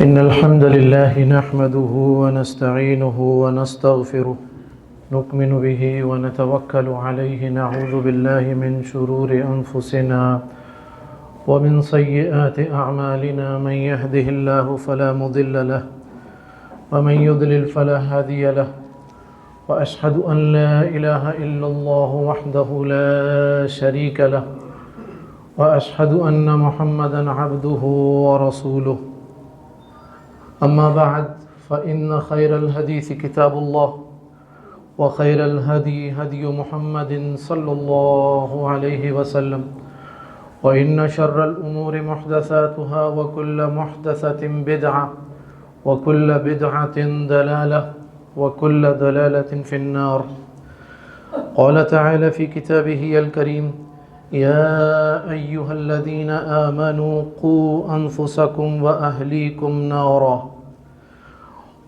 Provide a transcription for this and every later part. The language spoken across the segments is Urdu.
إن الحمد لله نحمده ونستعينه ونستغفره نؤمن به ونتوكل عليه نعوذ بالله من شرور أنفسنا ومن سيئات أعمالنا من يهده الله فلا مضل له ومن يضلل فلا هادي له وأشهد أن لا إله إلا الله وحده لا شريك له وأشهد أن محمدًا عبده ورسوله أما بعد فإن خير الحديث كتاب الله وخير الهدي هدي محمد صلى الله عليه وسلم وإن شر الأمور محدثاتها وكل محدثة بدعة وكل بدعة ضلالة وكل ضلالة في النار. قال تعالى في كتابه الكريم: يا أيها الذين آمنوا قوا أنفسكم وأهليكم نارا.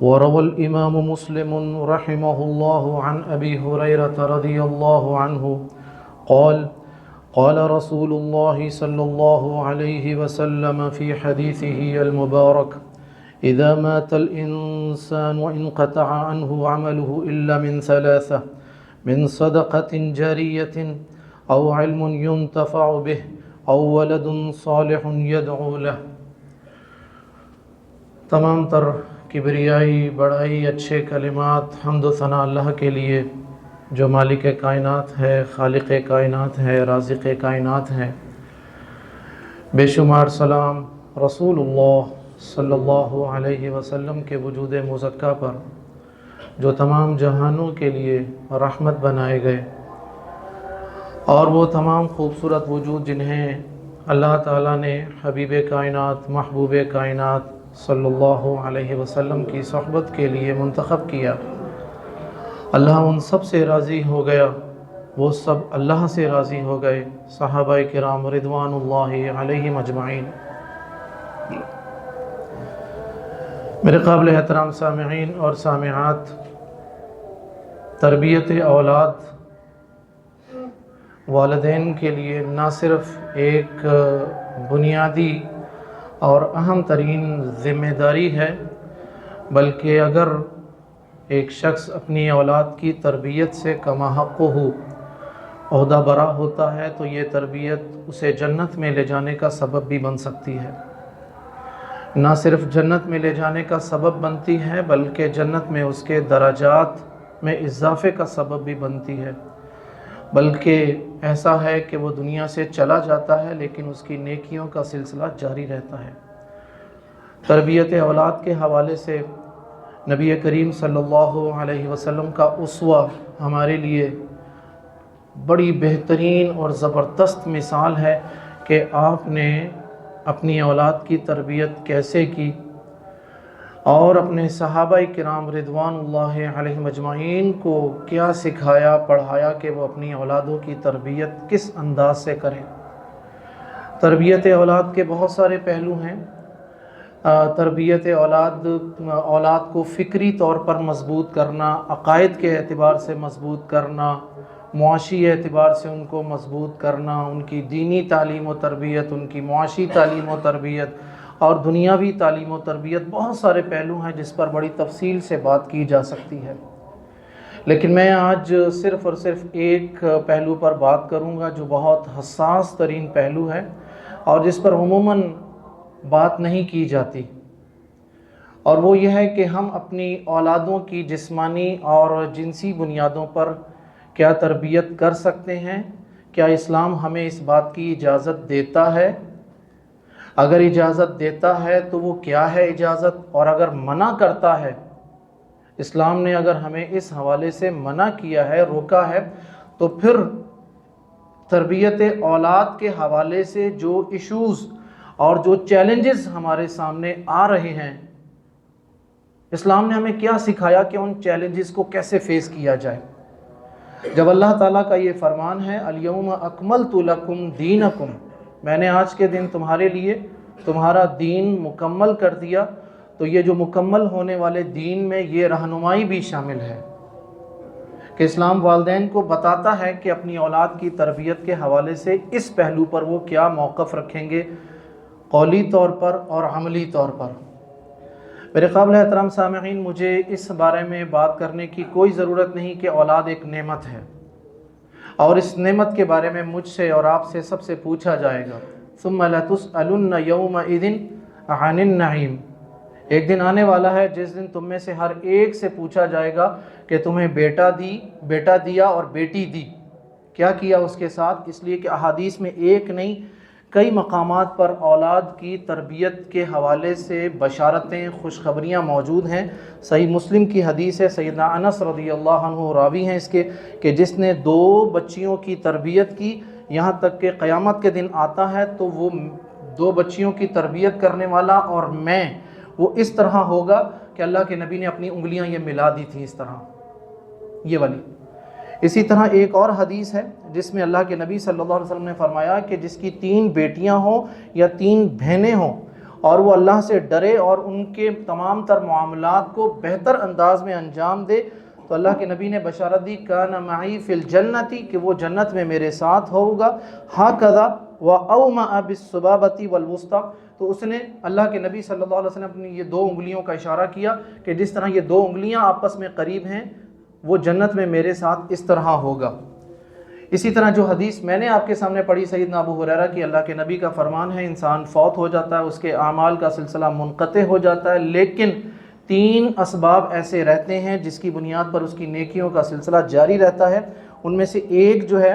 وروى الإمام مسلم رحمه الله عن أبي هريرة رضي الله عنه قال: قال رسول الله صلى الله عليه وسلم في حديثه المبارك: إذا مات الإنسان وانقطع عنه عمله إلا من ثلاثة: من صدقة جارية أو علم ينتفع به أو ولد صالح يدعو له. تمام تر کبریائی، بڑائی، اچھے کلمات، حمد و ثنا اللہ کے لیے جو مالک کائنات ہے، خالق کائنات ہے، رازق کائنات ہے. بے شمار سلام رسول اللہ صلی اللہ علیہ وسلم کے وجود مزکہ پر جو تمام جہانوں کے لیے رحمت بنائے گئے، اور وہ تمام خوبصورت وجود جنہیں اللہ تعالیٰ نے حبیب کائنات، محبوب کائنات صلی اللہ علیہ وسلم کی صحبت کے لیے منتخب کیا، اللہ ان سب سے راضی ہو گیا، وہ سب اللہ سے راضی ہو گئے. صحابہ کرام رضوان اللہ علیہم اجمعین. میرے قابل احترام سامعین اور سامعات، تربیت اولاد والدین کے لیے نہ صرف ایک بنیادی اور اہم ترین ذمہ داری ہے، بلکہ اگر ایک شخص اپنی اولاد کی تربیت سے کما حق ہو، عہدہ برا ہوتا ہے، تو یہ تربیت اسے جنت میں لے جانے کا سبب بھی بن سکتی ہے. نہ صرف جنت میں لے جانے کا سبب بنتی ہے، بلکہ جنت میں اس کے درجات میں اضافے کا سبب بھی بنتی ہے. بلکہ ایسا ہے کہ وہ دنیا سے چلا جاتا ہے لیکن اس کی نیکیوں کا سلسلہ جاری رہتا ہے. تربیت اولاد کے حوالے سے نبی کریم صلی اللہ علیہ وسلم کا اسوہ ہمارے لیے بڑی بہترین اور زبردست مثال ہے کہ آپ نے اپنی اولاد کی تربیت کیسے کی، اور اپنے صحابہ کرام رضوان اللہ علیہم اجمعین کو کیا سکھایا، پڑھایا کہ وہ اپنی اولادوں کی تربیت کس انداز سے کریں. تربیت اولاد کے بہت سارے پہلو ہیں. تربیت اولاد کو فکری طور پر مضبوط کرنا، عقائد کے اعتبار سے مضبوط کرنا، معاشی اعتبار سے ان کو مضبوط کرنا، ان کی دینی تعلیم و تربیت، ان کی معاشی تعلیم و تربیت اور دنیاوی تعلیم و تربیت، بہت سارے پہلو ہیں جس پر بڑی تفصیل سے بات کی جا سکتی ہے. لیکن میں آج صرف اور صرف ایک پہلو پر بات کروں گا جو بہت حساس ترین پہلو ہے اور جس پر عموماً بات نہیں کی جاتی، اور وہ یہ ہے کہ ہم اپنی اولادوں کی جسمانی اور جنسی بنیادوں پر کیا تربیت کر سکتے ہیں. کیا اسلام ہمیں اس بات کی اجازت دیتا ہے؟ اگر اجازت دیتا ہے تو وہ کیا ہے اجازت، اور اگر منع کرتا ہے، اسلام نے اگر ہمیں اس حوالے سے منع کیا ہے، روکا ہے، تو پھر تربیت اولاد کے حوالے سے جو ایشوز اور جو چیلنجز ہمارے سامنے آ رہے ہیں، اسلام نے ہمیں کیا سکھایا کہ ان چیلنجز کو کیسے فیس کیا جائے. جب اللہ تعالیٰ کا یہ فرمان ہے الیوم اکملت لکم دینکم، میں نے آج کے دن تمہارے لیے تمہارا دین مکمل کر دیا، تو یہ جو مکمل ہونے والے دین میں یہ رہنمائی بھی شامل ہے کہ اسلام والدین کو بتاتا ہے کہ اپنی اولاد کی تربیت کے حوالے سے اس پہلو پر وہ کیا موقف رکھیں گے، قولی طور پر اور عملی طور پر. میرے قابل احترام سامعین، مجھے اس بارے میں بات کرنے کی کوئی ضرورت نہیں کہ اولاد ایک نعمت ہے، اور اس نعمت کے بارے میں مجھ سے اور آپ سے سب سے پوچھا جائے گا۔ ثم لتسألن یومئذ عن النعیم، ایک دن آنے والا ہے جس دن تم میں سے ہر ایک سے پوچھا جائے گا کہ تمہیں بیٹا دیا اور بیٹی دی، کیا کیا اس کے ساتھ؟ اس لیے کہ احادیث میں ایک نہیں کئی مقامات پر اولاد کی تربیت کے حوالے سے بشارتیں، خوشخبریاں موجود ہیں۔ صحیح مسلم کی حدیث ہے، سیدنا انس رضی اللہ عنہ راوی ہیں اس کے، کہ جس نے 2 بچیوں کی تربیت کی، یہاں تک کہ قیامت کے دن آتا ہے تو وہ 2 بچیوں کی تربیت کرنے والا اور میں، وہ اس طرح ہوگا کہ اللہ کے نبی نے اپنی انگلیاں یہ ملا دی تھیں اس طرح، یہ والی۔ اسی طرح ایک اور حدیث ہے جس میں اللہ کے نبی صلی اللہ علیہ وسلم نے فرمایا کہ جس کی 3 بیٹیاں ہوں یا 3 بہنیں ہوں اور وہ اللہ سے ڈرے اور ان کے تمام تر معاملات کو بہتر انداز میں انجام دے، تو اللہ کے نبی نے بشارت دی کان معی فی الجنتی، کہ وہ جنت میں میرے ساتھ ہوگا۔ ہاکذا واومأ بالسبابۃ والوسطی، تو اس نے، اللہ کے نبی صلی اللہ علیہ وسلم، اپنی یہ 2 انگلیوں کا اشارہ کیا کہ جس طرح یہ 2 انگلیاں آپس میں قریب ہیں، وہ جنت میں میرے ساتھ اس طرح ہوگا۔ اسی طرح جو حدیث میں نے آپ کے سامنے پڑھی سیدنا ابو ہریرہ کی، اللہ کے نبی کا فرمان ہے انسان فوت ہو جاتا ہے، اس کے اعمال کا سلسلہ منقطع ہو جاتا ہے، لیکن 3 اسباب ایسے رہتے ہیں جس کی بنیاد پر اس کی نیکیوں کا سلسلہ جاری رہتا ہے۔ ان میں سے ایک جو ہے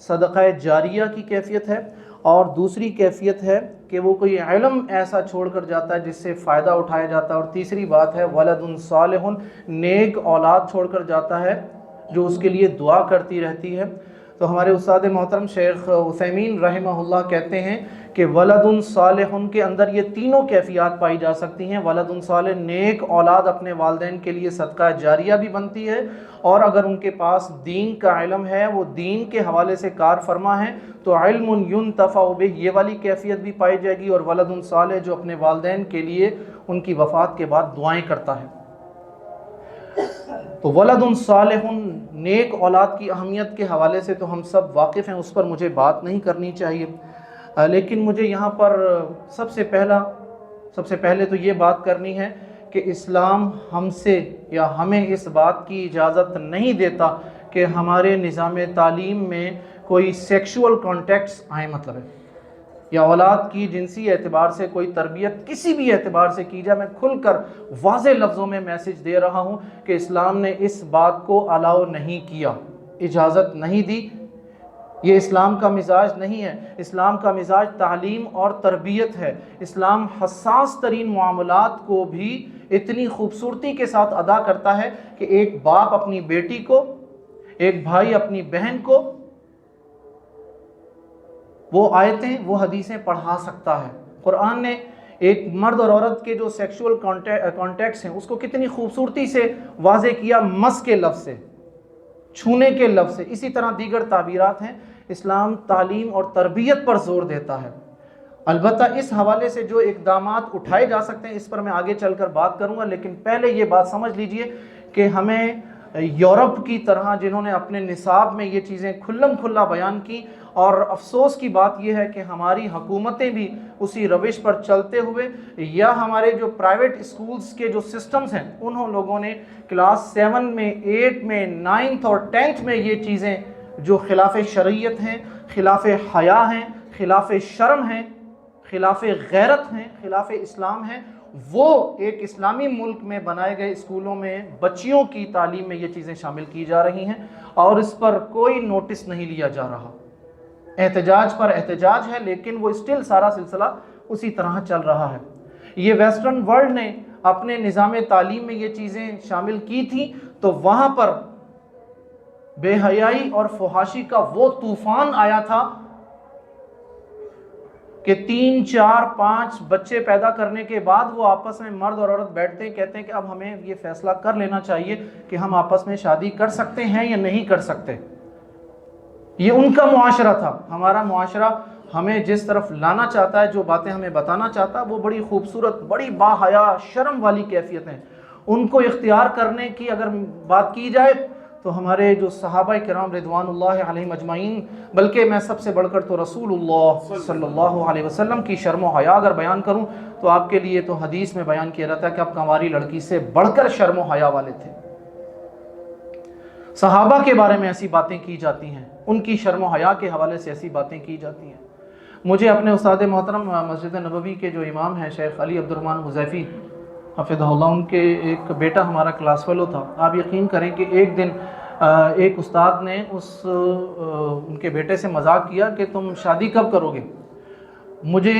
صدقہ جاریہ کی کیفیت ہے، اور دوسری کیفیت ہے کہ وہ کوئی علم ایسا چھوڑ کر جاتا ہے جس سے فائدہ اٹھایا جاتا ہے، اور تیسری بات ہے ولد صالح، نیک اولاد چھوڑ کر جاتا ہے جو اس کے لیے دعا کرتی رہتی ہے۔ تو ہمارے استاد محترم شیخ عثیمین رحمہ اللہ کہتے ہیں کہ ولد صالح کے اندر یہ تینوں کیفیات پائی جا سکتی ہیں۔ ولد صالح، نیک اولاد اپنے والدین کے لیے صدقہ جاریہ بھی بنتی ہے، اور اگر ان کے پاس دین کا علم ہے، وہ دین کے حوالے سے کار فرما ہے، تو علم ینتفع بہ، یہ والی کیفیت بھی پائی جائے گی، اور ولد صالح جو اپنے والدین کے لیے ان کی وفات کے بعد دعائیں کرتا ہے۔ تو ولد صالح، نیک اولاد کی اہمیت کے حوالے سے تو ہم سب واقف ہیں، اس پر مجھے بات نہیں کرنی چاہیے، لیکن مجھے یہاں پر سب سے پہلے تو یہ بات کرنی ہے کہ اسلام ہم سے یا ہمیں اس بات کی اجازت نہیں دیتا کہ ہمارے نظام تعلیم میں کوئی سیکشول کانٹیکٹس آئیں، مطلب ہے، یا اولاد کی جنسی اعتبار سے کوئی تربیت کسی بھی اعتبار سے کی جائے۔ میں کھل کر واضح لفظوں میں میسج دے رہا ہوں کہ اسلام نے اس بات کو الاؤ نہیں کیا، اجازت نہیں دی، یہ اسلام کا مزاج نہیں ہے۔ اسلام کا مزاج تعلیم اور تربیت ہے۔ اسلام حساس ترین معاملات کو بھی اتنی خوبصورتی کے ساتھ ادا کرتا ہے کہ ایک باپ اپنی بیٹی کو، ایک بھائی اپنی بہن کو وہ آیتیں، وہ حدیثیں پڑھا سکتا ہے۔ قرآن نے ایک مرد اور عورت کے جو سیکشول کانٹیکٹس ہیں اس کو کتنی خوبصورتی سے واضح کیا، مس کے لفظ سے، چھونے کے لفظ سے، اسی طرح دیگر تعبیرات ہیں۔ اسلام تعلیم اور تربیت پر زور دیتا ہے۔ البتہ اس حوالے سے جو اقدامات اٹھائے جا سکتے ہیں اس پر میں آگے چل کر بات کروں گا، لیکن پہلے یہ بات سمجھ لیجئے کہ ہمیں یورپ کی طرح جنہوں نے اپنے نصاب میں یہ چیزیں کھلم کھلا بیان کی، اور افسوس کی بات یہ ہے کہ ہماری حکومتیں بھی اسی روش پر چلتے ہوئے، یا ہمارے جو پرائیویٹ اسکولز کے جو سسٹمز ہیں انہوں لوگوں نے کلاس 7 میں، 8 میں، 9 اور 10 میں یہ چیزیں جو خلاف شریعت ہیں، خلاف حیا ہیں، خلاف شرم ہیں، خلاف غیرت ہیں، خلاف اسلام ہیں، وہ ایک اسلامی ملک میں بنائے گئے اسکولوں میں بچیوں کی تعلیم میں یہ چیزیں شامل کی جا رہی ہیں، اور اس پر کوئی نوٹس نہیں لیا جا رہا۔ احتجاج پر احتجاج ہے، لیکن وہ اسٹل سارا سلسلہ اسی طرح چل رہا ہے۔ یہ ویسٹرن ورلڈ نے اپنے نظام تعلیم میں یہ چیزیں شامل کی تھی، تو وہاں پر بے حیائی اور فحاشی کا وہ طوفان آیا تھا کہ 3، 4، 5 بچے پیدا کرنے کے بعد وہ آپس میں مرد اور عورت بیٹھتے ہیں، کہتے ہیں کہ اب ہمیں یہ فیصلہ کر لینا چاہیے کہ ہم آپس میں شادی کر سکتے ہیں یا نہیں کر سکتے۔ یہ ان کا معاشرہ تھا۔ ہمارا معاشرہ ہمیں جس طرف لانا چاہتا ہے، جو باتیں ہمیں بتانا چاہتا ہے، وہ بڑی خوبصورت، بڑی باحیا، شرم والی کیفیت ہیں۔ ان کو اختیار کرنے کی اگر بات کی جائے تو ہمارے جو صحابہ کرام رضوان اللہ علیہم اجمعین، بلکہ میں سب سے بڑھ کر تو رسول اللہ صلی اللہ علیہ وسلم کی شرم و حیا اگر بیان کروں تو آپ کے لیے تو حدیث میں بیان کیا رہتا ہے کہ آپ کنواری لڑکی سے بڑھ کر شرم و حیا والے تھے۔ صحابہ کے بارے میں ایسی باتیں کی جاتی ہیں، ان کی شرم و حیا کے حوالے سے ایسی باتیں کی جاتی ہیں۔ مجھے اپنے استاد محترم مسجد نبوی کے جو امام ہیں شیخ علی عبد الرحمن حذیفی حفظہ اللہ، ان کے ایک بیٹا ہمارا کلاس فیلو تھا۔ آپ یقین کریں کہ ایک دن ایک استاد نے ان کے بیٹے سے مذاق کیا کہ تم شادی کب کرو گے؟ مجھے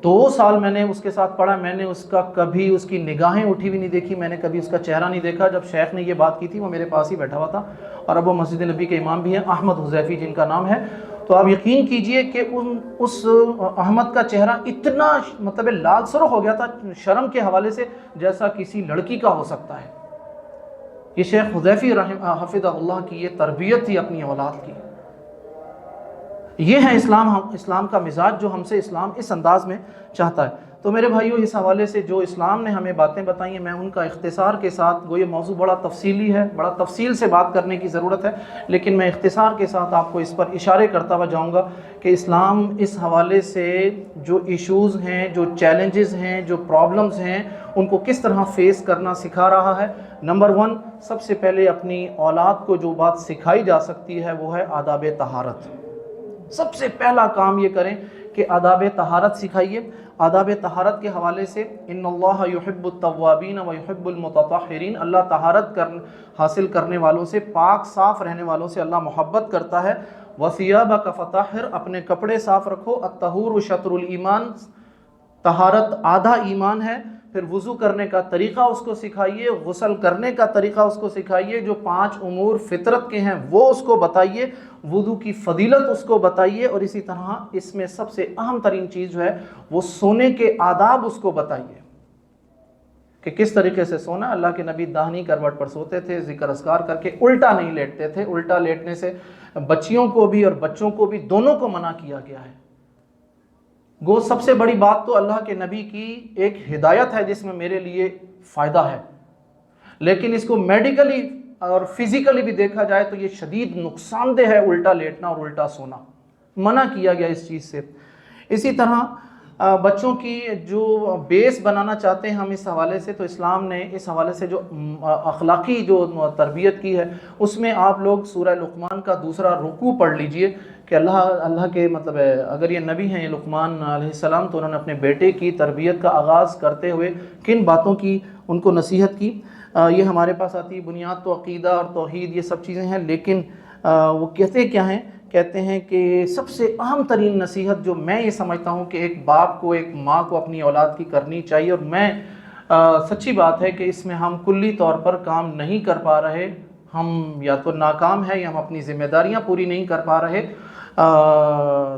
2 سال میں نے اس کے ساتھ پڑھا، میں نے اس کا کبھی اس کی نگاہیں اٹھی بھی نہیں دیکھی، میں نے کبھی اس کا چہرہ نہیں دیکھا۔ جب شیخ نے یہ بات کی تھی وہ میرے پاس ہی بیٹھا ہوا تھا، اور اب وہ مسجد نبی کے امام بھی ہیں، احمد حذیفی جن کا نام ہے۔ تو آپ یقین کیجئے کہ اس احمد کا چہرہ اتنا مطلب لال سرخ ہو گیا تھا شرم کے حوالے سے جیسا کسی لڑکی کا ہو سکتا ہے۔ یہ شیخ حذیفی حفظہ اللہ کی یہ تربیت تھی اپنی اولاد کی۔ یہ ہے اسلام کا مزاج جو ہم سے اسلام اس انداز میں چاہتا ہے۔ تو میرے بھائیو، اس حوالے سے جو اسلام نے ہمیں باتیں بتائی ہیں، میں ان کا اختصار کے ساتھ، وہ یہ موضوع بڑا تفصیلی ہے، بڑا تفصیل سے بات کرنے کی ضرورت ہے، لیکن میں اختصار کے ساتھ آپ کو اس پر اشارے کرتا ہوا جاؤں گا کہ اسلام اس حوالے سے جو ایشوز ہیں، جو چیلنجز ہیں، جو پرابلمز ہیں، ان کو کس طرح فیس کرنا سکھا رہا ہے۔ نمبر 1، سب سے پہلے اپنی اولاد کو جو بات سکھائی جا سکتی ہے وہ ہے آداب طہارت۔ سب سے پہلا کام یہ کریں کہ آداب طہارت سکھائیے۔ آداب طہارت کے حوالے سے ان اللہ یحب التوابین و یحب المتطہرین، اللہ طہارت حاصل کرنے والوں سے، پاک صاف رہنے والوں سے اللہ محبت کرتا ہے۔ وثیابک فطہر، اپنے کپڑے صاف رکھو۔ الطہور شطر الایمان، طہارت آدھا ایمان ہے۔ پھر وضو کرنے کا طریقہ اس کو سکھائیے، غسل کرنے کا طریقہ اس کو سکھائیے، جو 5 امور فطرت کے ہیں وہ اس کو بتائیے، وضو کی فضیلت اس کو بتائیے، اور اسی طرح اس میں سب سے اہم ترین چیز جو ہے وہ سونے کے آداب اس کو بتائیے کہ کس طریقے سے سونا۔ اللہ کے نبی داہنی کروٹ پر سوتے تھے، ذکر اذکار کر کے، الٹا نہیں لیٹتے تھے۔ الٹا لیٹنے سے بچیوں کو بھی اور بچوں کو بھی دونوں کو منع کیا گیا ہے۔ گو سب سے بڑی بات تو اللہ کے نبی کی ایک ہدایت ہے جس میں میرے لیے فائدہ ہے، لیکن اس کو میڈیکلی اور فزیکلی بھی دیکھا جائے تو یہ شدید نقصان دہ ہے، الٹا لیٹنا اور الٹا سونا، منع کیا گیا اس چیز سے۔ اسی طرح بچوں کی جو بیس بنانا چاہتے ہیں ہم اس حوالے سے، تو اسلام نے اس حوالے سے جو اخلاقی جو تربیت کی ہے اس میں آپ لوگ سورہ لقمان کا 2 رکوع پڑھ لیجئے کہ اللہ کے مطلب اگر یہ نبی ہیں، یہ لقمان علیہ السلام، تو انہوں نے اپنے بیٹے کی تربیت کا آغاز کرتے ہوئے کن باتوں کی ان کو نصیحت کی۔ یہ ہمارے پاس آتی ہے، بنیاد تو عقیدہ اور توحید یہ سب چیزیں ہیں، لیکن وہ کہتے کیا ہیں؟ کہتے ہیں کہ سب سے اہم ترین نصیحت جو میں یہ سمجھتا ہوں کہ ایک باپ کو، ایک ماں کو اپنی اولاد کی کرنی چاہیے، اور میں سچی بات ہے کہ اس میں ہم کلی طور پر کام نہیں کر پا رہے، ہم یا تو ناکام ہیں یا ہم اپنی ذمہ داریاں پوری نہیں کر پا رہے۔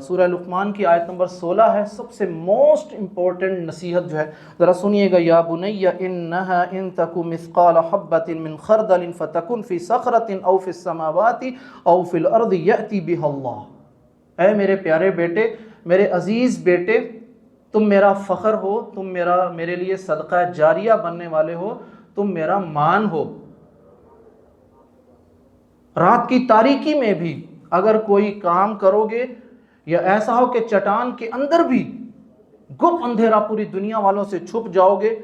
سورہ لقمان کی آیت نمبر 16 ہے، سب سے موسٹ امپورٹنٹ نصیحت جو ہے، ذرا سنیے گا۔ یا بنی انہا ان تک مثقال حبۃ من خردل فتکن فی صخرۃ او فی السماوات او فی الارض یأتی بها اللہ۔ اے میرے پیارے بیٹے، میرے عزیز بیٹے، تم میرا فخر ہو، تم میرے لیے صدقہ جاریہ بننے والے ہو، تم میرا مان ہو۔ رات کی تاریکی میں بھی اگر کوئی کام کرو گے، یا ایسا ہو کہ چٹان کے اندر بھی گپ اندھیرا پوری دنیا والوں سے چھپ جاؤ گے،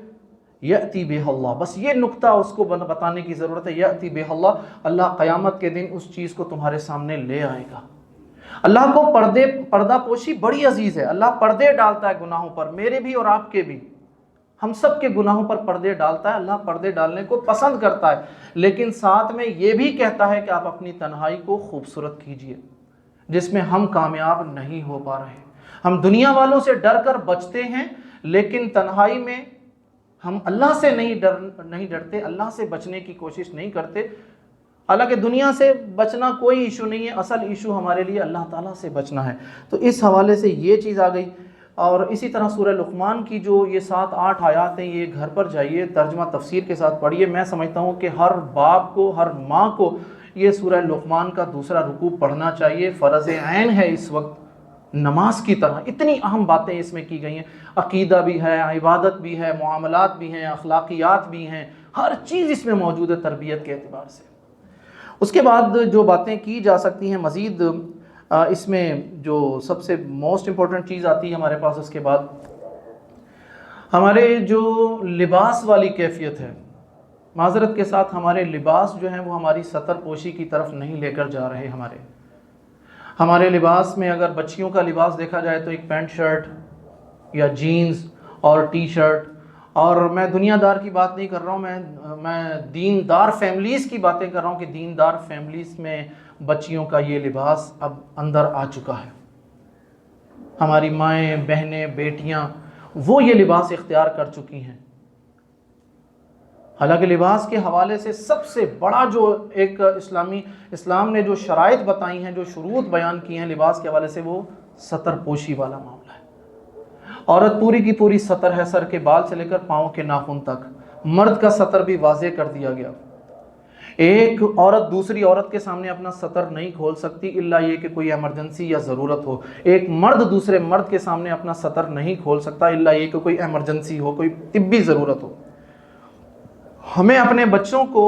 یأتی بہ اللہ، بس یہ نقطہ اس کو بتانے کی ضرورت ہے، یأتی بہ اللہ، اللہ قیامت کے دن اس چیز کو تمہارے سامنے لے آئے گا۔ اللہ کو پردہ پوشی بڑی عزیز ہے، اللہ پردے ڈالتا ہے گناہوں پر، میرے بھی اور آپ کے بھی، ہم سب کے گناہوں پر پردے ڈالتا ہے، اللہ پردے ڈالنے کو پسند کرتا ہے، لیکن ساتھ میں یہ بھی کہتا ہے کہ آپ اپنی تنہائی کو خوبصورت کیجئے، جس میں ہم کامیاب نہیں ہو پا رہے۔ ہم دنیا والوں سے ڈر کر بچتے ہیں، لیکن تنہائی میں ہم اللہ سے نہیں ڈرتے، اللہ سے بچنے کی کوشش نہیں کرتے۔ حالانکہ دنیا سے بچنا کوئی ایشو نہیں ہے، اصل ایشو ہمارے لیے اللہ تعالیٰ سے بچنا ہے۔ تو اس حوالے سے یہ چیز آ گئی۔ اور اسی طرح سورہ لقمان کی جو یہ 7-8 آیات ہیں، یہ گھر پر جائیے ترجمہ تفسیر کے ساتھ پڑھیے۔ میں سمجھتا ہوں کہ ہر باپ کو، ہر ماں کو یہ سورہ لقمان کا 2 رکوع پڑھنا چاہیے، فرض عین ہے اس وقت نماز کی طرح۔ اتنی اہم باتیں اس میں کی گئی ہیں، عقیدہ بھی ہے، عبادت بھی ہے، معاملات بھی ہیں، اخلاقیات بھی ہیں، ہر چیز اس میں موجود ہے تربیت کے اعتبار سے۔ اس کے بعد جو باتیں کی جا سکتی ہیں مزید، اس میں جو سب سے موسٹ امپورٹنٹ چیز آتی ہے ہمارے پاس، اس کے بعد ہمارے جو لباس والی کیفیت ہے، معذرت کے ساتھ ہمارے لباس جو ہیں وہ ہماری سطر پوشی کی طرف نہیں لے کر جا رہے۔ ہمارے لباس میں اگر بچیوں کا لباس دیکھا جائے تو ایک پینٹ شرٹ یا جینز اور ٹی شرٹ، اور میں دنیا دار کی بات نہیں کر رہا ہوں، میں دیندار فیملیز کی باتیں کر رہا ہوں کہ دیندار فیملیز میں بچیوں کا یہ لباس اب اندر آ چکا ہے۔ ہماری مائیں، بہنیں، بیٹیاں وہ یہ لباس اختیار کر چکی ہیں۔ حالانکہ لباس کے حوالے سے سب سے بڑا جو ایک اسلام نے جو شرائط بتائی ہیں، جو شروط بیان کی ہیں لباس کے حوالے سے، وہ سطر پوشی والا معاملہ ہے۔ عورت پوری کی پوری سطر ہے، سر کے بال سے لے کر پاؤں کے ناخن تک۔ مرد کا سطر بھی واضح کر دیا گیا۔ ایک عورت دوسری عورت کے سامنے اپنا سطر نہیں کھول سکتی الا یہ کہ کوئی ایمرجنسی یا ضرورت ہو۔ ایک مرد دوسرے مرد کے سامنے اپنا سطر نہیں کھول سکتا الا یہ کہ کوئی ایمرجنسی ہو، کوئی طبی ضرورت ہو۔ ہمیں اپنے بچوں کو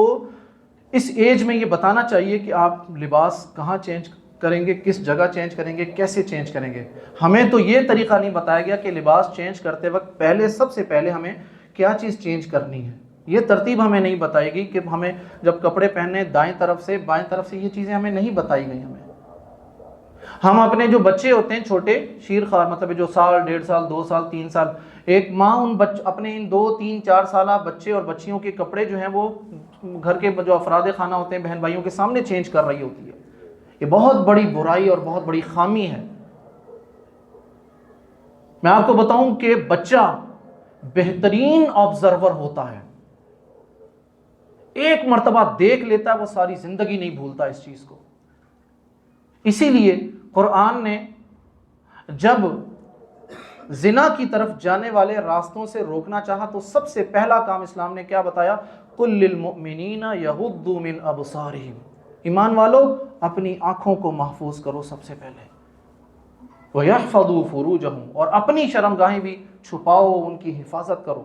اس ایج میں یہ بتانا چاہیے کہ آپ لباس کہاں چینج کریں گے، کس جگہ چینج کریں گے، کیسے چینج کریں گے۔ ہمیں تو یہ طریقہ نہیں بتایا گیا کہ لباس چینج کرتے وقت سب سے پہلے ہمیں کیا چیز چینج کرنی ہے۔ یہ ترتیب ہمیں نہیں بتائی گئی کہ ہمیں جب کپڑے پہننے دائیں طرف سے بائیں طرف سے، یہ چیزیں ہمیں نہیں بتائی گئی۔ ہم اپنے جو بچے ہوتے ہیں چھوٹے شیر خوار، مطلب جو سال، 1.5 سال، 2 سال، 3 سال، ایک ماں اپنے ان 2، 3، 4 سالہ بچے اور بچیوں کے کپڑے جو ہیں وہ گھر کے جو افراد خانہ ہوتے ہیں، بہن بھائیوں کے سامنے چینج کر رہی ہوتی ہے۔ یہ بہت بڑی برائی اور بہت بڑی خامی ہے۔ میں آپ کو بتاؤں کہ بچہ بہترین آبزرور ہوتا ہے، ایک مرتبہ دیکھ لیتا ہے وہ ساری زندگی نہیں بھولتا اس چیز کو۔ اسی لیے قرآن نے جب زنا کی طرف جانے والے راستوں سے روکنا چاہا تو سب سے پہلا کام اسلام نے کیا بتایا؟ قُل لِّلْمُؤْمِنِينَ يَغُضُّوا مِنْ أَبْصَارِهِمْ، ایمان والو اپنی آنکھوں کو محفوظ کرو سب سے پہلے، وَيَحْفَظُوا فُرُوجَهُمْ، اور اپنی شرمگاہیں بھی چھپاؤ، ان کی حفاظت کرو۔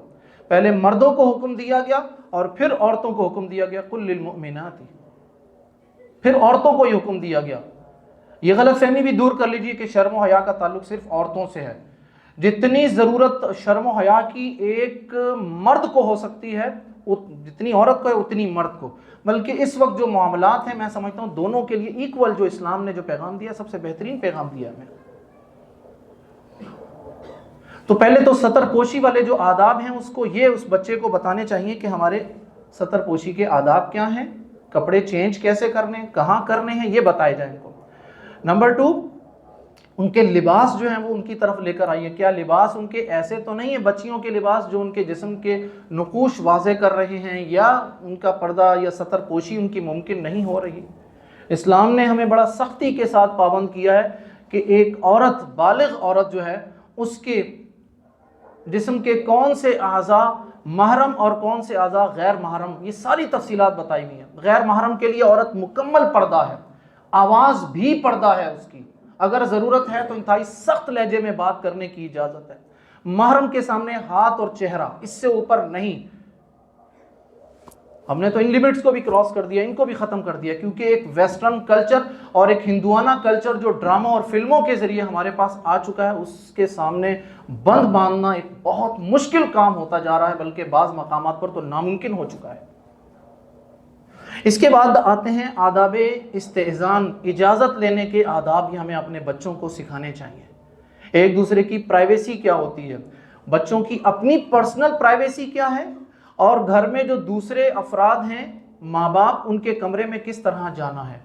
پہلے مردوں کو حکم دیا گیا اور پھر عورتوں کو حکم دیا گیا، قُل لِّلْمُؤْمِنَاتِ، پھر عورتوں کو یہ حکم دیا گیا۔ یہ غلط فہمی بھی دور کر لیجئے کہ شرم و حیا کا تعلق صرف عورتوں سے ہے۔ جتنی ضرورت شرم و حیا کی ایک مرد کو ہو سکتی ہے، جتنی عورت کو ہے اتنی مرد کو، بلکہ اس وقت جو معاملات ہیں میں سمجھتا ہوں دونوں کے لیے ایکول، جو اسلام نے جو پیغام دیا سب سے بہترین پیغام دیا ہے۔ تو پہلے تو سطر پوشی والے جو آداب ہیں اس بچے کو بتانے چاہیے کہ ہمارے سطر پوشی کے آداب کیا ہیں، کپڑے چینج کیسے کرنے، کہاں کرنے ہیں، یہ بتائے جائیں ان کو۔ نمبر 2، ان کے لباس جو ہیں وہ ان کی طرف لے کر آئیے۔ کیا لباس ان کے ایسے تو نہیں ہے بچیوں کے لباس جو ان کے جسم کے نقوش واضح کر رہے ہیں، یا ان کا پردہ یا سطر پوشی ان کی ممکن نہیں ہو رہی۔ اسلام نے ہمیں بڑا سختی کے ساتھ پابند کیا ہے کہ ایک عورت، بالغ عورت جو ہے، اس کے جسم کے کون سے اعضاء محرم اور کون سے اعضاء غیر محرم، یہ ساری تفصیلات بتائی ہوئی ہیں۔ غیر محرم کے لیے عورت مکمل پردہ ہے، آواز بھی پردہ ہے اس کی، اگر ضرورت ہے تو انتہائی سخت لہجے میں بات کرنے کی اجازت ہے۔ محرم کے سامنے ہاتھ اور چہرہ، اس سے اوپر نہیں۔ ہم نے تو ان لیمٹس کو بھی کراس کر دیا، ان کو بھی ختم کر دیا، کیونکہ ایک ویسٹرن کلچر اور ایک ہندوانہ کلچر جو ڈراموں اور فلموں کے ذریعے ہمارے پاس آ چکا ہے، اس کے سامنے بند باندھنا ایک بہت مشکل کام ہوتا جا رہا ہے، بلکہ بعض مقامات پر تو ناممکن ہو چکا ہے۔ اس کے بعد آتے ہیں آداب استئذان، اجازت لینے کے آداب بھی ہمیں اپنے بچوں کو سکھانے چاہیے۔ ایک دوسرے کی پرائیویسی کیا ہوتی ہے، بچوں کی اپنی پرسنل پرائیویسی کیا ہے، اور گھر میں جو دوسرے افراد ہیں، ماں باپ، ان کے کمرے میں کس طرح جانا ہے،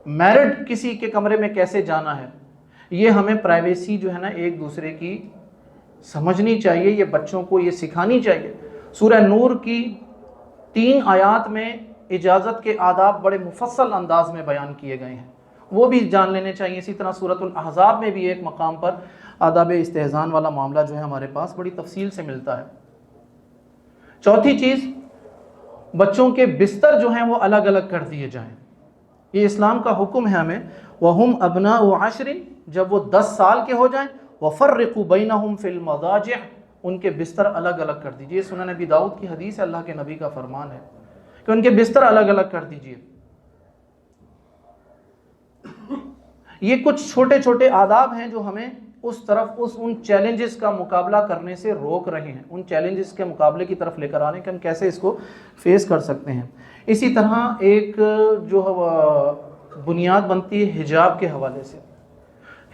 میرڈ کسی کے کمرے میں کیسے جانا ہے، یہ ہمیں پرائیویسی جو ہے نا ایک دوسرے کی سمجھنی چاہیے، یہ بچوں کو یہ سکھانی چاہیے۔ سورہ نور کی 3 آیات میں اجازت کے آداب بڑے مفصل انداز میں بیان کیے گئے ہیں، وہ بھی جان لینے چاہیے۔ اسی طرح سورۃ الاحزاب میں بھی ایک مقام پر آداب استحزان والا معاملہ جو ہے ہمارے پاس بڑی تفصیل سے ملتا ہے۔ چوتھی چیز، بچوں کے بستر جو ہیں وہ الگ الگ کر دیے جائیں، یہ اسلام کا حکم ہے ہمیں۔ وَهُمْ أَبْنَاءُ عَشْرٍ، جب وہ 10 سال کے ہو جائیں، وَفَرِّقُوا بَيْنَهُمْ فِي الْمَضَاجِعِ، ان کے بستر الگ الگ کر دیجئے۔ سنن نبی داؤد کی حدیث ہے، اللہ کے نبی کا فرمان ہے کہ ان کے بستر الگ الگ کر دیجئے۔ یہ کچھ چھوٹے چھوٹے آداب ہیں جو ہمیں اس طرف ان چیلنجز کا مقابلہ کرنے سے روک رہے ہیں، ان چیلنجز کے مقابلے کی طرف لے کر آنے کہ ہم کیسے اس کو فیس کر سکتے ہیں۔ اسی طرح ایک جو بنیاد بنتی ہے حجاب کے حوالے سے،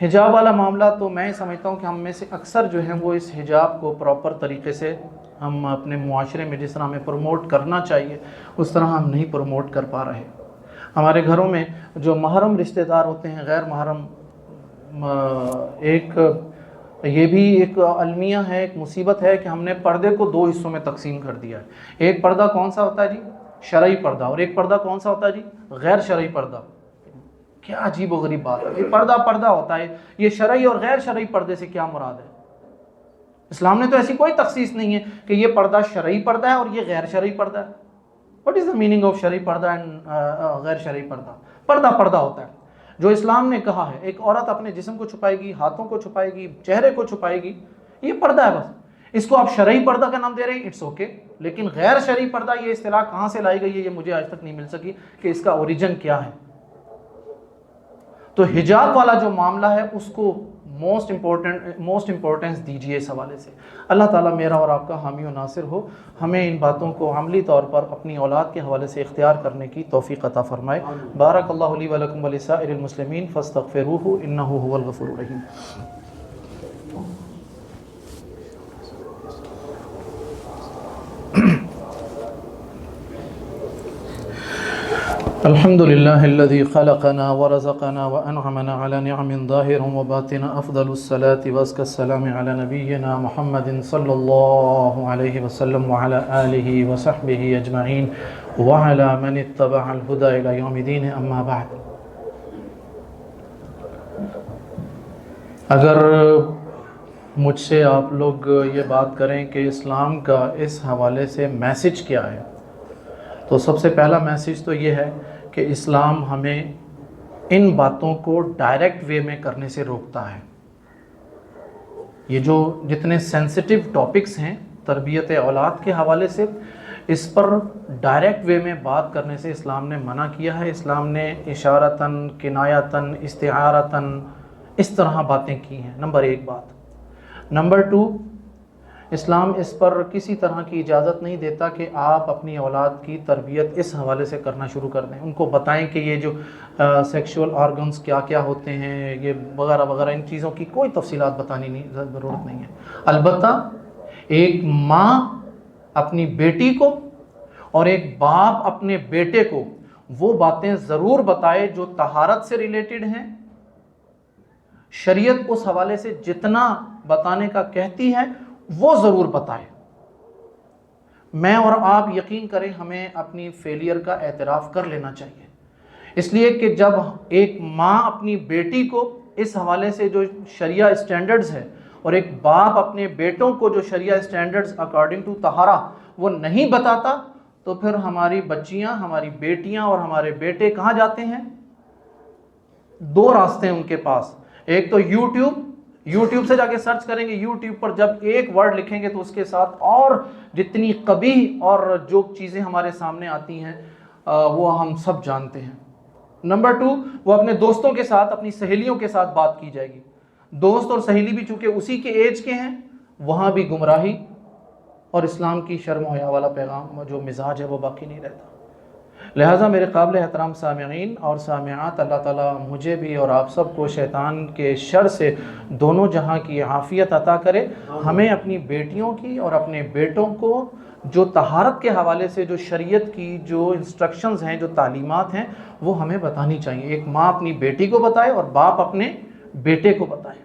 حجاب والا معاملہ تو میں سمجھتا ہوں کہ ہم میں سے اکثر جو ہیں وہ اس حجاب کو پراپر طریقے سے ہم اپنے معاشرے میں جس طرح ہمیں پروموٹ کرنا چاہیے اس طرح ہم نہیں پروموٹ کر پا رہے۔ ہمارے گھروں میں جو محرم رشتہ دار ہوتے ہیں، غیر محرم، ایک یہ بھی ایک المیہ ہے، ایک مصیبت ہے کہ ہم نے پردے کو دو حصوں میں تقسیم کر دیا ہے۔ ایک پردہ کون سا ہوتا ہے جی؟ شرعی پردہ، اور ایک پردہ کون سا ہوتا ہے جی؟ غیر شرعی پردہ۔ کیا عجیب و غریب بات ہے، یہ پردہ پردہ ہوتا ہے، یہ شرعی اور غیر شرعی پردے سے کیا مراد ہے؟ اسلام نے تو ایسی کوئی تخصیص نہیں ہے کہ یہ پردہ شرعی پردہ ہے اور یہ غیر شرعی پردہ ہے۔ What is the meaning of شرعی پردہ اینڈ غیر شرعی پردہ؟ پردہ پردہ ہوتا ہے جو اسلام نے کہا ہے، ایک عورت اپنے جسم کو چھپائے گی، ہاتھوں کو چھپائے گی، چہرے کو چھپائے گی، یہ پردہ ہے بس۔ اس کو آپ شرعی پردہ کا نام دے رہے ہیں، اٹس اوکے، لیکن غیر شرعی پردہ یہ اصطلاح کہاں سے لائی گئی ہے یہ مجھے آج تک نہیں مل سکی کہ اس کا اوریجن کیا ہے۔ تو حجاب والا جو معاملہ ہے اس کو موسٹ امپورٹنس دیجیے اس حوالے سے۔ اللہ تعالیٰ میرا اور آپ کا حامی و ناصر ہو، ہمیں ان باتوں کو عملی طور پر اپنی اولاد کے حوالے سے اختیار کرنے کی توفیق عطا فرمائے۔ بارک اللہ لی ولکم ولسائر المسلمین فاستغفروہ انہ هو الغفور الرحیم۔ الحمد لله الذي خلقنا ورزقنا وأنعمنا على نعم ظاهر وباطن، أفضل الصلاة وأزكى السلام على نبينا محمد صلى الله عليه وسلم وعلى آله وصحبه أجمعين وعلى من اتبع الهدى إلى يوم الدين، أما بعد۔ اگر مجھ سے آپ لوگ یہ بات کریں کہ اسلام کا اس حوالے سے میسج کیا ہے، تو سب سے پہلا میسج تو یہ ہے کہ اسلام ہمیں ان باتوں کو ڈائریکٹ وے میں کرنے سے روکتا ہے۔ یہ جو جتنے سینسٹیو ٹاپکس ہیں تربیت اولاد کے حوالے سے، اس پر ڈائریکٹ وے میں بات کرنے سے اسلام نے منع کیا ہے۔ اسلام نے اشارتاً، کنایتاً، استعارتاً اس طرح باتیں کی ہیں، نمبر ایک بات۔ نمبر ٹو، اسلام اس پر کسی طرح کی اجازت نہیں دیتا کہ آپ اپنی اولاد کی تربیت اس حوالے سے کرنا شروع کر دیں، ان کو بتائیں کہ یہ جو سیکشول آرگنز کیا کیا ہوتے ہیں، یہ وغیرہ وغیرہ، ان چیزوں کی کوئی تفصیلات بتانے ضرورت نہیں ہے۔ البتہ ایک ماں اپنی بیٹی کو اور ایک باپ اپنے بیٹے کو وہ باتیں ضرور بتائے جو طہارت سے ریلیٹڈ ہیں، شریعت اس حوالے سے جتنا بتانے کا کہتی ہے وہ ضرور بتائے۔ میں اور آپ یقین کریں، ہمیں اپنی فیلئر کا اعتراف کر لینا چاہیے، اس لیے کہ جب ایک ماں اپنی بیٹی کو اس حوالے سے جو شریعہ اسٹینڈرڈز ہے اور ایک باپ اپنے بیٹوں کو جو شریعہ اسٹینڈرڈز اکارڈنگ ٹو طہارہ وہ نہیں بتاتا، تو پھر ہماری بچیاں، ہماری بیٹیاں اور ہمارے بیٹے کہاں جاتے ہیں؟ دو راستے ہیں ان کے پاس، ایک تو یوٹیوب سے جا کے سرچ کریں گے، یوٹیوب پر جب ایک ورڈ لکھیں گے تو اس کے ساتھ اور جتنی قبیح اور جو چیزیں ہمارے سامنے آتی ہیں وہ ہم سب جانتے ہیں۔ نمبر ٹو، وہ اپنے دوستوں کے ساتھ، اپنی سہیلیوں کے ساتھ بات کی جائے گی۔ دوست اور سہیلی بھی چونکہ اسی کے ایج کے ہیں، وہاں بھی گمراہی اور اسلام کی شرم و حیا والا پیغام جو مزاج ہے وہ باقی نہیں رہتا۔ لہٰذا میرے قابل احترام سامعین اور سامعات، اللہ تعالیٰ مجھے بھی اور آپ سب کو شیطان کے شر سے دونوں جہاں کی عافیت عطا کرے۔ ہمیں اپنی بیٹیوں کی اور اپنے بیٹوں کو جو طہارت کے حوالے سے جو شریعت کی جو انسٹرکشنز ہیں، جو تعلیمات ہیں، وہ ہمیں بتانی چاہیے۔ ایک ماں اپنی بیٹی کو بتائے اور باپ اپنے بیٹے کو بتائے۔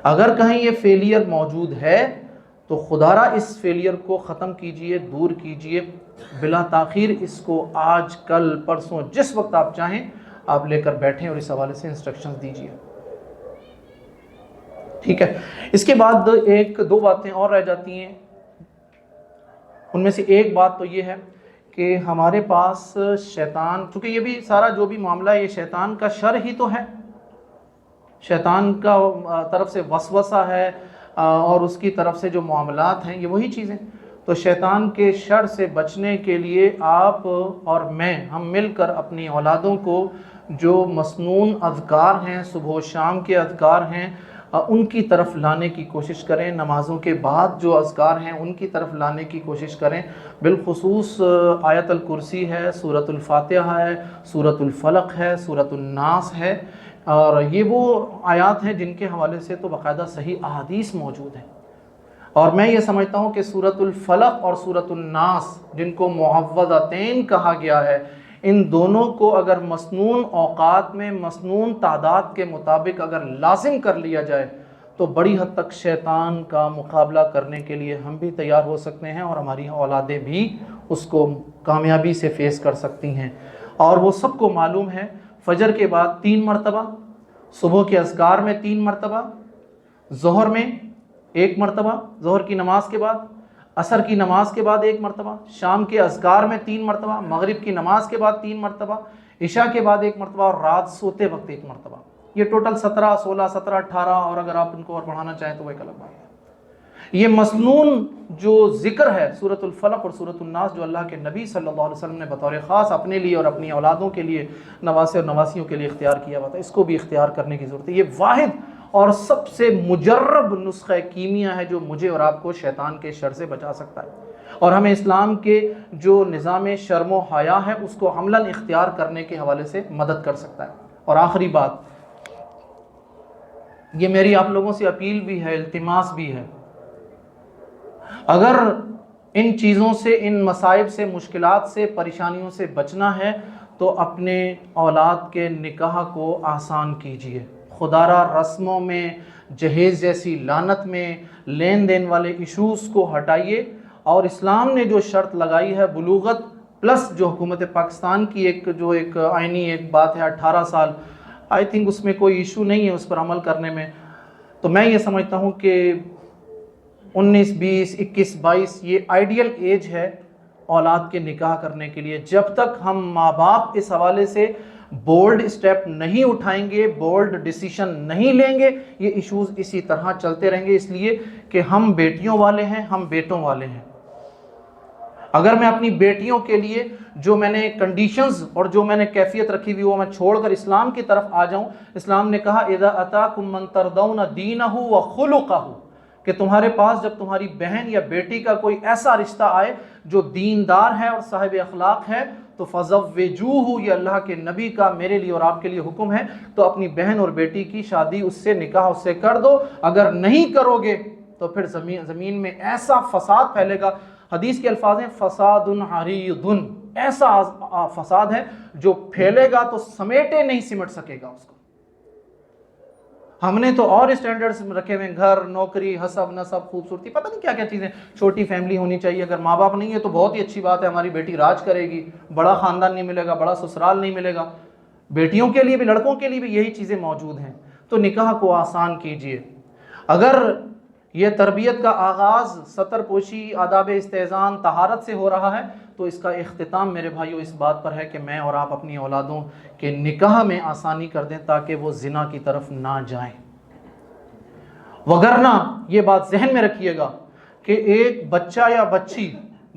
اگر کہیں یہ فیلئر موجود ہے تو خدا را اس فیلئر کو ختم کیجئے، دور کیجئے، بلا تاخیر اس کو آج، کل، پرسوں، جس وقت آپ چاہیں آپ لے کر بیٹھیں اور اس حوالے سے انسٹرکشنز دیجئے۔ ٹھیک ہے، اس کے بعد ایک دو باتیں اور رہ جاتی ہیں، ان میں سے ایک بات تو یہ ہے کہ ہمارے پاس شیطان، چونکہ یہ بھی سارا جو بھی معاملہ ہے یہ شیطان کا شر ہی تو ہے، شیطان کا طرف سے وسوسہ ہے اور اس کی طرف سے جو معاملات ہیں یہ وہی چیزیں۔ تو شیطان کے شر سے بچنے کے لیے آپ اور میں، ہم مل کر اپنی اولادوں کو جو مسنون اذکار ہیں، صبح و شام کے اذکار ہیں، ان کی طرف لانے کی کوشش کریں. نمازوں کے بعد جو اذکار ہیں ان کی طرف لانے کی کوشش کریں. بالخصوص آیت الکرسی ہے، سورۃ الفاتحہ ہے، سورۃ الفلق ہے، سورۃ الناس ہے، اور یہ وہ آیات ہیں جن کے حوالے سے تو باقاعدہ صحیح احادیث موجود ہیں. اور میں یہ سمجھتا ہوں کہ سورۃ الفلق اور سورۃ الناس جن کو معوذتین کہا گیا ہے، ان دونوں کو اگر مسنون اوقات میں مسنون تعداد کے مطابق اگر لازم کر لیا جائے تو بڑی حد تک شیطان کا مقابلہ کرنے کے لیے ہم بھی تیار ہو سکتے ہیں، اور ہماری اولادیں بھی اس کو کامیابی سے فیس کر سکتی ہیں. اور وہ سب کو معلوم ہے، فجر کے بعد 3 مرتبہ، صبح کے اذکار میں 3 مرتبہ، ظہر میں 1 مرتبہ ظہر کی نماز کے بعد، عصر کی نماز کے بعد 1 مرتبہ، شام کے اذکار میں 3 مرتبہ، مغرب کی نماز کے بعد 3 مرتبہ، عشاء کے بعد 1 مرتبہ، اور رات سوتے وقت 1 مرتبہ. یہ ٹوٹل 17 16 17 18، اور اگر آپ ان کو اور بڑھانا چاہیں تو وہ ایک الگ بات ہے. یہ مسنون جو ذکر ہے سورۃ الفلق اور سورۃ الناس جو اللہ کے نبی صلی اللہ علیہ وسلم نے بطور خاص اپنے لیے اور اپنی اولادوں کے لیے، نواسے اور نواسیوں کے لیے اختیار کیا ہوا تھا، اس کو بھی اختیار کرنے کی ضرورت ہے. یہ واحد اور سب سے مجرب نسخہ کیمیا ہے جو مجھے اور آپ کو شیطان کے شر سے بچا سکتا ہے، اور ہمیں اسلام کے جو نظام شرم و حیا ہے اس کو عملاً اختیار کرنے کے حوالے سے مدد کر سکتا ہے. اور آخری بات، یہ میری آپ لوگوں سے اپیل بھی ہے، التماس بھی ہے، اگر ان چیزوں سے، ان مصائب سے، مشکلات سے، پریشانیوں سے بچنا ہے تو اپنے اولاد کے نکاح کو آسان کیجیے. خدا را رسموں میں، جہیز جیسی لعنت میں، لین دین والے ایشوز کو ہٹائیے، اور اسلام نے جو شرط لگائی ہے بلوغت پلس جو حکومت پاکستان کی ایک آئینی ایک بات ہے 18 سال، آئی تھنک اس میں کوئی ایشو نہیں ہے اس پر عمل کرنے میں. تو میں یہ سمجھتا ہوں کہ 19 20 21 22 یہ آئیڈیل ایج ہے اولاد کے نکاح کرنے کے لیے. جب تک ہم ماں باپ اس حوالے سے بولڈ اسٹیپ نہیں اٹھائیں گے، بولڈ ڈیسیشن نہیں لیں گے، یہ ایشوز اسی طرح چلتے رہیں گے، اس لیے کہ ہم بیٹیوں والے ہیں، ہم بیٹوں والے ہیں. اگر میں اپنی بیٹیوں کے لیے جو میں نے کنڈیشنز اور جو میں نے کیفیت رکھی ہوئی وہ میں چھوڑ کر اسلام کی طرف آ جاؤں، اسلام نے کہا اذا اتاکم من ترضون دینہ وخلقہ، کہ تمہارے پاس جب تمہاری بہن یا بیٹی کا کوئی ایسا رشتہ آئے جو دیندار ہے اور صاحب اخلاق ہے تو فزوجوہ، یہ اللہ کے نبی کا میرے لیے اور آپ کے لیے حکم ہے، تو اپنی بہن اور بیٹی کی شادی اس سے، نکاح اس سے کر دو. اگر نہیں کرو گے تو پھر زمین میں ایسا فساد پھیلے گا، حدیث کے الفاظ ہیں فساد عریض، ایسا فساد ہے جو پھیلے گا تو سمیٹے نہیں سمٹ سکے گا اس کو. ہم نے تو اور اسٹینڈرڈز رکھے ہوئے، گھر، نوکری، حسب نسب، خوبصورتی، پتہ نہیں کیا کیا چیزیں، چھوٹی فیملی ہونی چاہیے. اگر ماں باپ نہیں ہے تو بہت ہی اچھی بات ہے، ہماری بیٹی راج کرے گی، بڑا خاندان نہیں ملے گا، بڑا سسرال نہیں ملے گا. بیٹیوں کے لیے بھی، لڑکوں کے لیے بھی یہی چیزیں موجود ہیں. تو نکاح کو آسان کیجیے. اگر یہ تربیت کا آغاز ستر پوشی، آداب استحزان، طہارت سے ہو رہا ہے تو اس کا اختتام میرے بھائیوں اس بات پر ہے کہ میں اور آپ اپنی اولادوں کے نکاح میں آسانی کر دیں تاکہ وہ زنا کی طرف نہ جائیں. وگرنہ یہ بات ذہن میں رکھیے گا کہ ایک بچہ یا بچی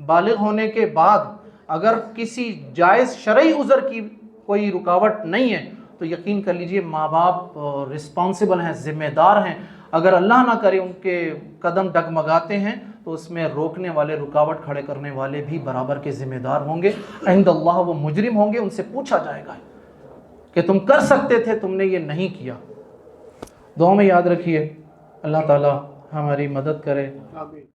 بالغ ہونے کے بعد اگر کسی جائز شرعی عذر کی کوئی رکاوٹ نہیں ہے تو یقین کر لیجئے ماں باپ رسپانسبل ہیں، ذمہ دار ہیں. اگر اللہ نہ کرے ان کے قدم ڈگمگاتے ہیں تو اس میں روکنے والے، رکاوٹ کھڑے کرنے والے بھی برابر کے ذمہ دار ہوں گے. عند اللہ وہ مجرم ہوں گے، ان سے پوچھا جائے گا کہ تم کر سکتے تھے، تم نے یہ نہیں کیا. دعا میں یاد رکھیے، اللہ تعالی ہماری مدد کرے.